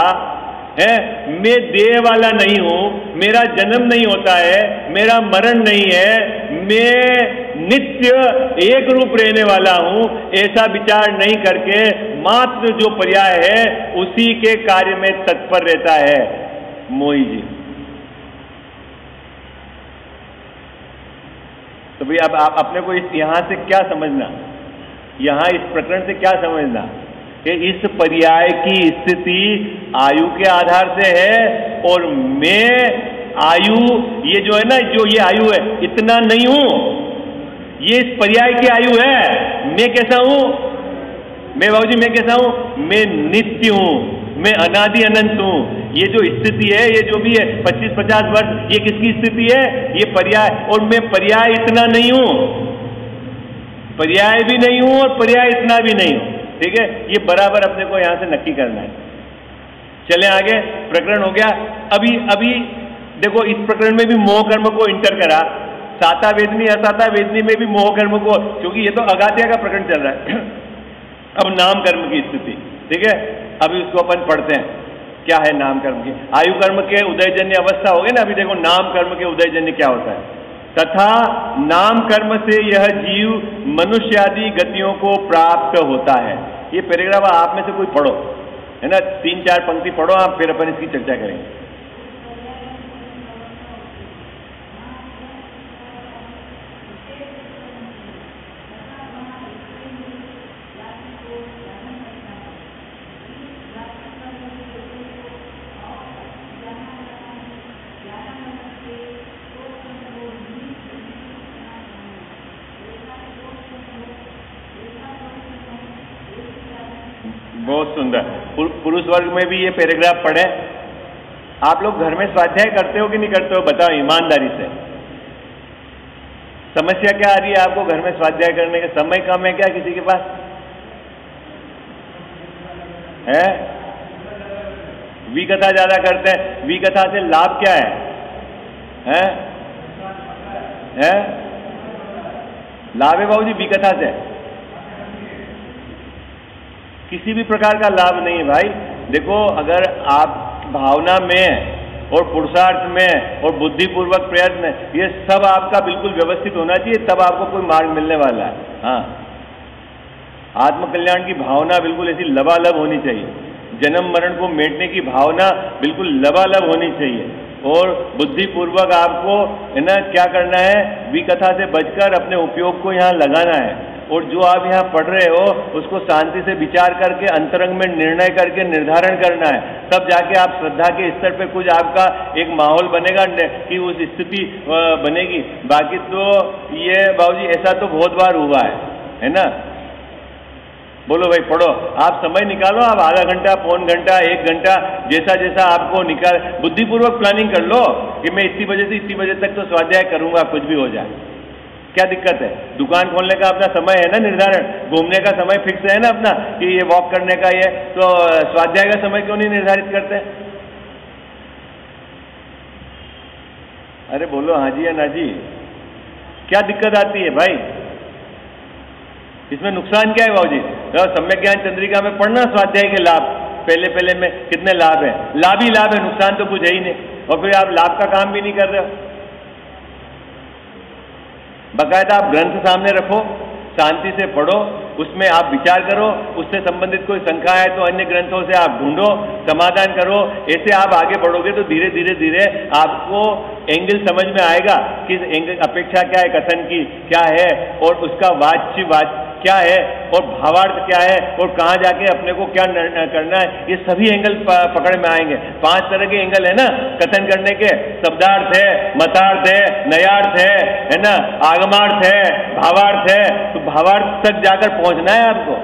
है। मैं देह वाला नहीं हूं, मेरा जन्म नहीं होता है, मेरा मरण नहीं है, मैं नित्य एक रूप रहने वाला हूं, ऐसा विचार नहीं करके मात्र जो पर्याय है उसी के कार्य में तत्पर रहता है मोही जी। तो भाई अब आप अपने को यहां से क्या समझना, यहां इस प्रकरण से क्या समझना कि इस पर्याय की स्थिति आयु के आधार से है और मैं आयु, ये जो है ना, जो ये आयु है इतना नहीं हूं, ये इस पर्याय की आयु है। मैं कैसा हूं? मैं बाबूजी मैं कैसा हूं? मैं नित्य हूं, मैं अनादि अनंत हूं। ये जो स्थिति है, ये जो भी है 25-50 वर्ष, ये किसकी स्थिति है? ये पर्याय। और मैं पर्याय इतना नहीं हूं, पर्याय भी नहीं हूं और पर्याय इतना भी नहीं हूं। ठीक है, ये बराबर अपने को यहां से नक्की करना है। चले आगे, प्रकरण हो गया। अभी देखो इस प्रकरण में भी मोह कर्म को इंटर करा, साता वेदनी असाता वेदनी में भी मोह कर्म को, क्योंकि ये तो अगाध्या का प्रकरण चल रहा है। अब नाम कर्म की स्थिति, ठीक है, अभी उसको अपन पढ़ते हैं। क्या है नाम कर्म की? आयु कर्म के उदयजन्य अवस्था हो गई ना। अभी देखो नाम कर्म के उदयजन्य क्या होता है। तथा नाम कर्म से यह जीव मनुष्य आदि गतियों को प्राप्त होता है। ये पैराग्राफ आप में से कोई पढ़ो, है ना, 3-4 पंक्ति पढ़ो आप, फिर अपन इसकी चर्चा करेंगे। बहुत सुंदर। पुरुष वर्ग में भी ये पैराग्राफ पढ़े। आप लोग घर में स्वाध्याय करते हो कि नहीं करते हो? बताओ ईमानदारी से। समस्या क्या आ रही है आपको? घर में स्वाध्याय करने का समय कम है क्या किसी के पास? है? विकथा ज्यादा करते हैं। विकथा से लाभ क्या है? है? लाभ है बाबूजी विकथा से? किसी भी प्रकार का लाभ नहीं है भाई। देखो, अगर आप भावना में और पुरुषार्थ में और बुद्धिपूर्वक प्रयत्न, ये सब आपका बिल्कुल व्यवस्थित होना चाहिए, तब आपको कोई मार्ग मिलने वाला है। हाँ, आत्मकल्याण की भावना बिल्कुल ऐसी लबालब होनी चाहिए। जन्म मरण को मेटने की भावना बिल्कुल लबालब होनी चाहिए। और बुद्धिपूर्वक आपको है ना क्या करना है? विकथा से बचकर अपने उपयोग को यहाँ लगाना है। और जो आप यहाँ पढ़ रहे हो उसको शांति से विचार करके अंतरंग में निर्णय करके निर्धारण करना है। तब जाके आप श्रद्धा के स्तर पे कुछ आपका एक माहौल बनेगा कि उस स्थिति बनेगी। बाकी तो ये बाबूजी ऐसा तो बहुत बार हुआ है ना? बोलो भाई, पढ़ो, आप समय निकालो, आप आधा घंटा, पौन घंटा, 1 घंटा, जैसा जैसा आपको निकाल, बुद्धिपूर्वक प्लानिंग कर लो कि मैं इतनी बजे से इतनी बजे तक तो स्वाध्याय करूंगा, कुछ भी हो जाए। क्या दिक्कत है? दुकान खोलने का अपना समय है ना निर्धारण, घूमने का समय फिक्स है ना अपना कि ये वॉक करने का, ये तो स्वाध्याय का समय क्यों नहीं निर्धारित करते? अरे बोलो हाँ जी या ना जी, क्या दिक्कत आती है भाई? इसमें नुकसान क्या है बाबूजी? सम्यक ज्ञान चंद्रिका में पढ़ना स्वाध्याय के लाभ, पहले पहले में कितने लाभ है, लाभ ही लाभ है, नुकसान तो कुछ है ही नहीं। और फिर आप लाभ का काम भी नहीं कर रहे हो। बाकायदा आप ग्रंथ सामने रखो, शांति से पढ़ो, उसमें आप विचार करो, उससे संबंधित कोई शंका है तो अन्य ग्रंथों से आप ढूंढो, समाधान करो। ऐसे आप आगे बढ़ोगे तो धीरे धीरे धीरे आपको एंगल समझ में आएगा कि एंगल अपेक्षा क्या है, कथन की क्या है, और उसका वाच्य क्या है, और भावार्थ क्या है, और कहाँ जाके अपने को क्या करना है, ये सभी एंगल पकड़ में आएंगे। 5 तरह के एंगल है ना कथन करने के, शब्दार्थ है, मतार्थ है, नयार्थ है ना, आगमार्थ है, भावार्थ है। तो भावार्थ तक जाकर पहुंचना है आपको।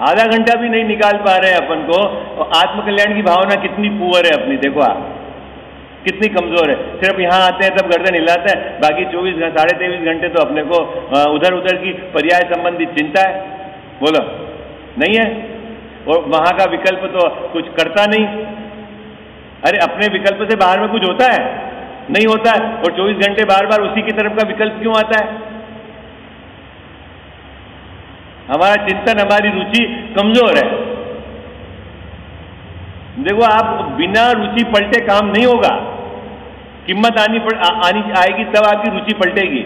आधा घंटा भी नहीं निकाल पा रहे हैं अपन को, तो आत्मकल्याण की भावना कितनी पुअर है अपनी, देखो आप कितनी कमजोर है। सिर्फ यहाँ आते हैं तब गर्दन हिलाते हैं, बाकी 23-23 घंटे तो अपने को उधर उधर की पर्याय संबंधी चिंता है। बोलो नहीं है? और वहां का विकल्प तो कुछ करता नहीं। अरे अपने विकल्प से बाहर में कुछ होता है? नहीं होता है। और 24 घंटे बार बार उसी की तरफ का विकल्प क्यों आता है? हमारा चिंतन, हमारी रुचि कमजोर है। देखो, आप बिना रुचि पलटे काम नहीं होगा। किम्मत आनी आएगी तब आपकी रुचि पलटेगी।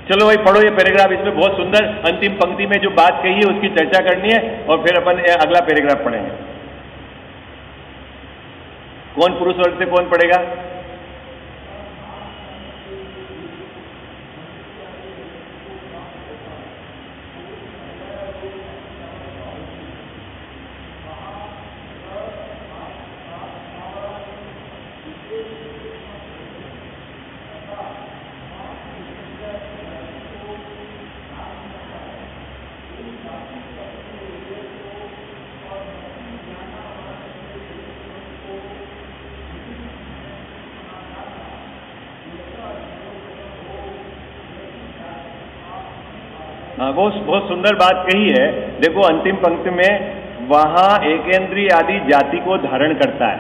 चलो भाई पढ़ो ये पैराग्राफ, इसमें बहुत सुंदर अंतिम पंक्ति में जो बात कही है उसकी चर्चा करनी है, और फिर अपन अगला पैराग्राफ पढ़ेंगे। कौन पुरुष वर्ग से कौन पढ़ेगा? बहुत सुंदर बात कही है। देखो अंतिम पंक्ति में वहां एकेंद्रीय आदि जाति को धारण करता है।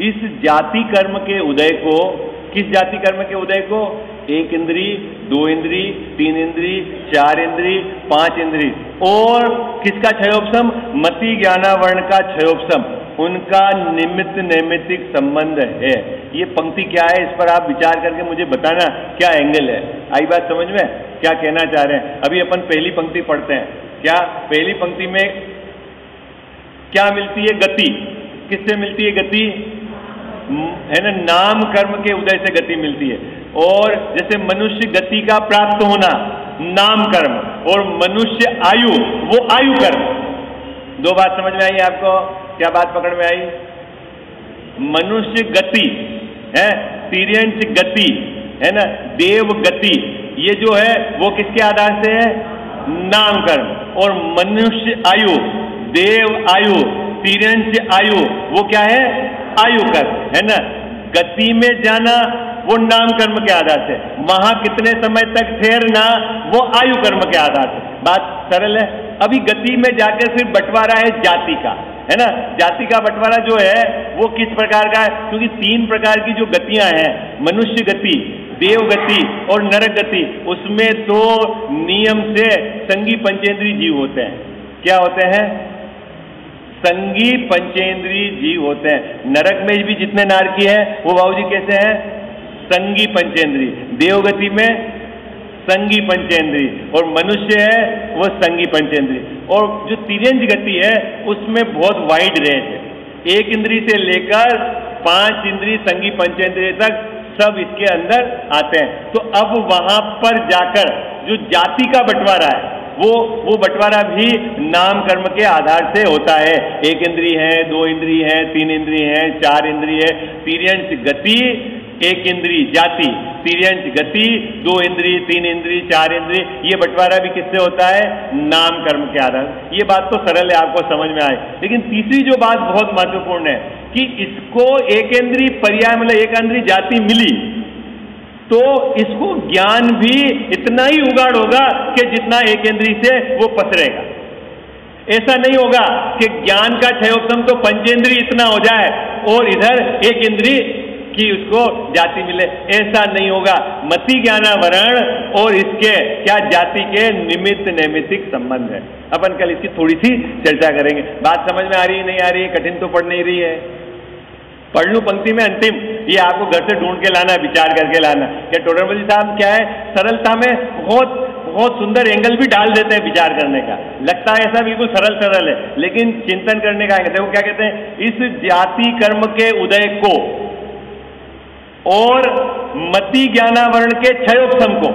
इस जाति कर्म के उदय को, किस जाति कर्म के उदय को? 1 इंद्री, 2 इंद्री, 3 इंद्री, 4 इंद्री, 5 इंद्री, और किसका क्षयोपशम? मति ज्ञानावर्ण का क्षयोपशम, उनका निमित्त नैमित्तिक संबंध है। ये पंक्ति क्या है, इस पर आप विचार करके मुझे बताना क्या एंगल है। आई बात समझ में? क्या कहना चाह रहे हैं? अभी अपन पहली पंक्ति पढ़ते हैं। क्या पहली पंक्ति में क्या मिलती है? गति। किससे मिलती है गति? है ना, नाम कर्म के उदय से गति मिलती है। और जैसे मनुष्य गति का प्राप्त होना नाम कर्म, और मनुष्य आयु वो आयु कर्म। 2 बात समझ में आई आपको? क्या बात पकड़ में आई? मनुष्य गति है, तिर्यंच गति है ना, देव गति, ये जो है वो किसके आधार से है? नाम कर्म। और मनुष्य आयु, देव आयु, तिर्यंच आयु, वो क्या है? आयु कर्म है ना। गति में जाना वो नाम कर्म के आधार से, वहां कितने समय तक ठहरना वो आयु कर्म के आधार से। बात सरल है। अभी गति में जाकर फिर बंटवारा है जाति का, है ना। जाति का बंटवारा जो है वो किस प्रकार का है, क्योंकि 3 प्रकार की जो गतियां हैं, मनुष्य गति, देव गति और नरक गति, उसमें तो नियम से संगी पंचेंद्रीय जीव होते हैं। क्या होते हैं? संगी पंचेंद्रीय जीव होते हैं। नरक में भी जितने नारकी हैं वो बाबूजी कैसे हैं? संगी पंचेंद्रीय। देवगति में संगी पंचेंद्रीय, और मनुष्य है वो संगी पंचेंद्रीय। और जो तिर्यंज गति है उसमें बहुत वाइड रेंज है, 1 इंद्रिय से लेकर 5 इंद्रिय संगी पंचेंद्रिय तक सब इसके अंदर आते हैं। तो अब वहां पर जाकर जो जाति का बंटवारा है वो बंटवारा भी नाम कर्म के आधार से होता है। 1 इंद्रिय है, 2 इंद्रिय है, 3 इंद्रिय है, 4 इंद्रिय है। तिर्यंच गति 1 इंद्रिय जाति, तिर्यंच गति 2 इंद्रिय, 3 इंद्रिय, 4 इंद्रिय, ये बंटवारा भी किससे होता है? नाम कर्म के आधार। ये बात तो सरल है, आपको समझ में आए। लेकिन तीसरी जो बात बहुत महत्वपूर्ण है कि इसको 1 इंद्रिय पर्याय मतलब 1 इंद्रिय जाति मिली तो इसको ज्ञान भी इतना ही उगाड़ होगा कि जितना 1 इंद्रिय से वो पसरेगा। ऐसा नहीं होगा कि ज्ञान का क्षयोपम तो पंचेंद्रिय इतना हो जाए और इधर 1 इंद्रिय की उसको जाति मिले, ऐसा नहीं होगा। मति ज्ञानावरण और इसके क्या जाति के निमित्त नैमित्तिक संबंध है। अपन कल इसकी थोड़ी सी चर्चा करेंगे। बात समझ में आ रही है नहीं आ रही है? कठिन तो पढ़ नहीं रही है। पढ़ लूं पंक्ति में अंतिम, ये आपको घर से ढूंढ के लाना, विचार करके लाना। क्या टोडरमल जी साहब क्या है, सरलता में बहुत सुंदर एंगल भी डाल देते हैं विचार करने का। लगता है ऐसा बिल्कुल सरल है, लेकिन चिंतन करने का कहते हैं। वो क्या कहते हैं? इस जाति कर्म के उदय को और मति ज्ञानावरण के क्षयोपम को,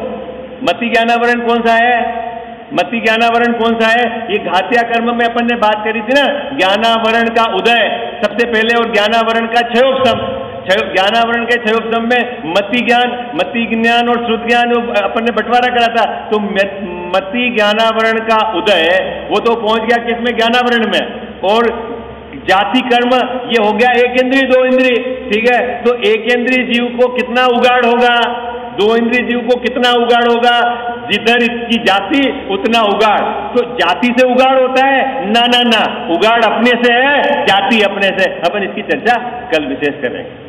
मति ज्ञानावरण कौन सा है? मति ज्ञानावरण कौन सा है? ये घात्या कर्म में अपन ने बात करी थी ना, ज्ञानावरण का उदय सबसे पहले और ज्ञानावरण का क्षयोपम। ज्ञानावरण के क्षयोपम में मति ज्ञान और श्रुत ज्ञान अपन ने बंटवारा करा था। तो मति ज्ञानावरण का उदय वो तो पहुंच गया किसमें? ज्ञानावरण में। और जाति कर्म ये हो गया 1 इंद्रिय 2 इंद्रिय, ठीक है। तो 1 इंद्रिय जीव को कितना उगाड़ होगा? 2 इंद्रिय जीव को कितना उगाड़ होगा? जिधर इसकी जाति उतना उगाड़। तो जाति से उगाड़ होता है? ना, उगाड़ अपने से है, जाति अपने से। अपन इसकी चर्चा कल विशेष करेंगे।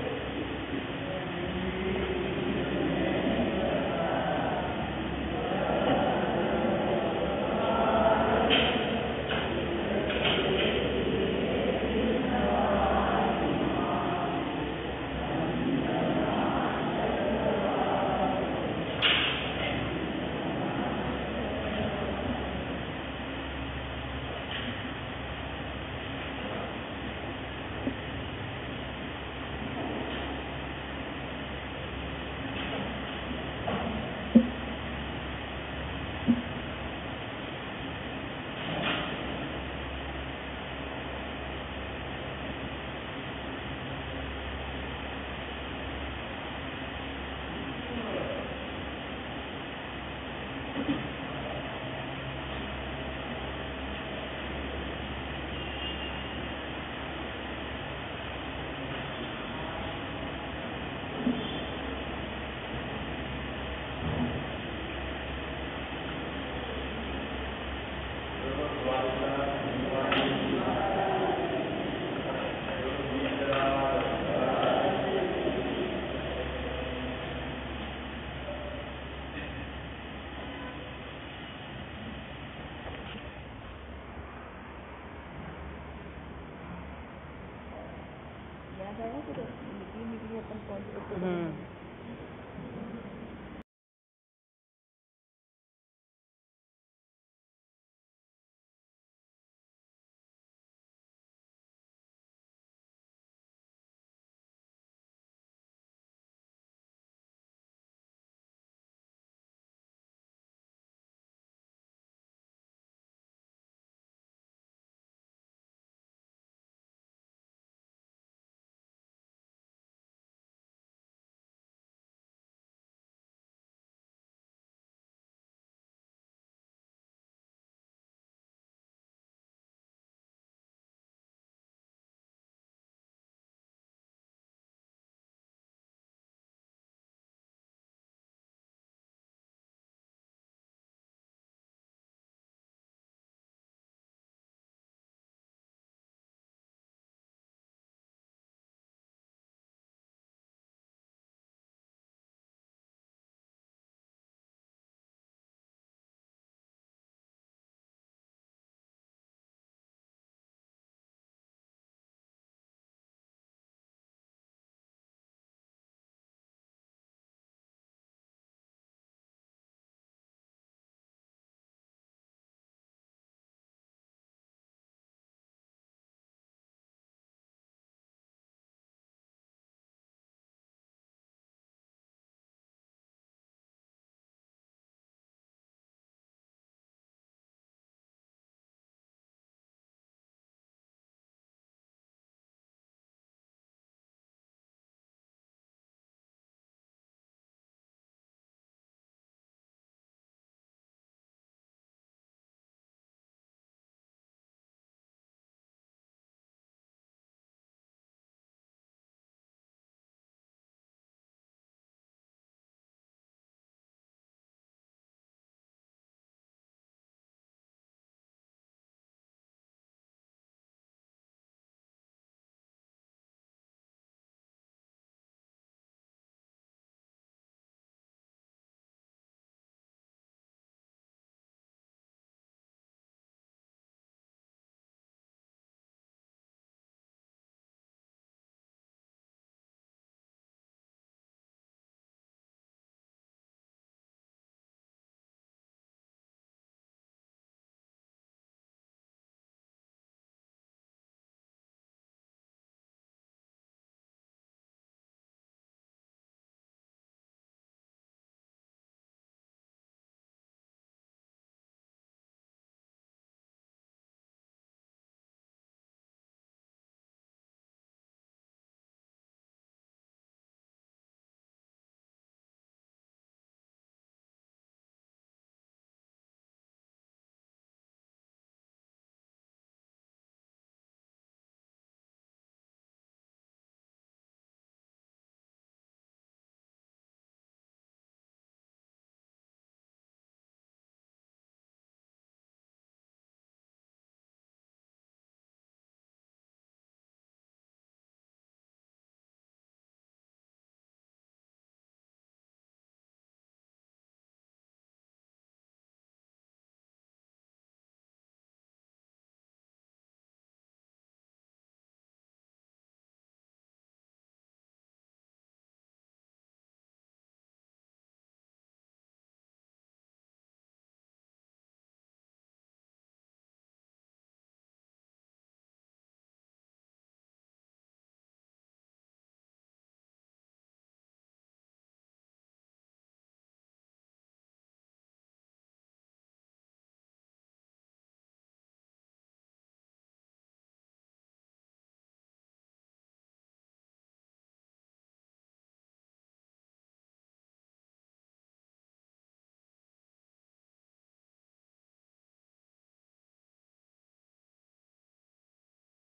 याद आया कि निकली अपन कौन से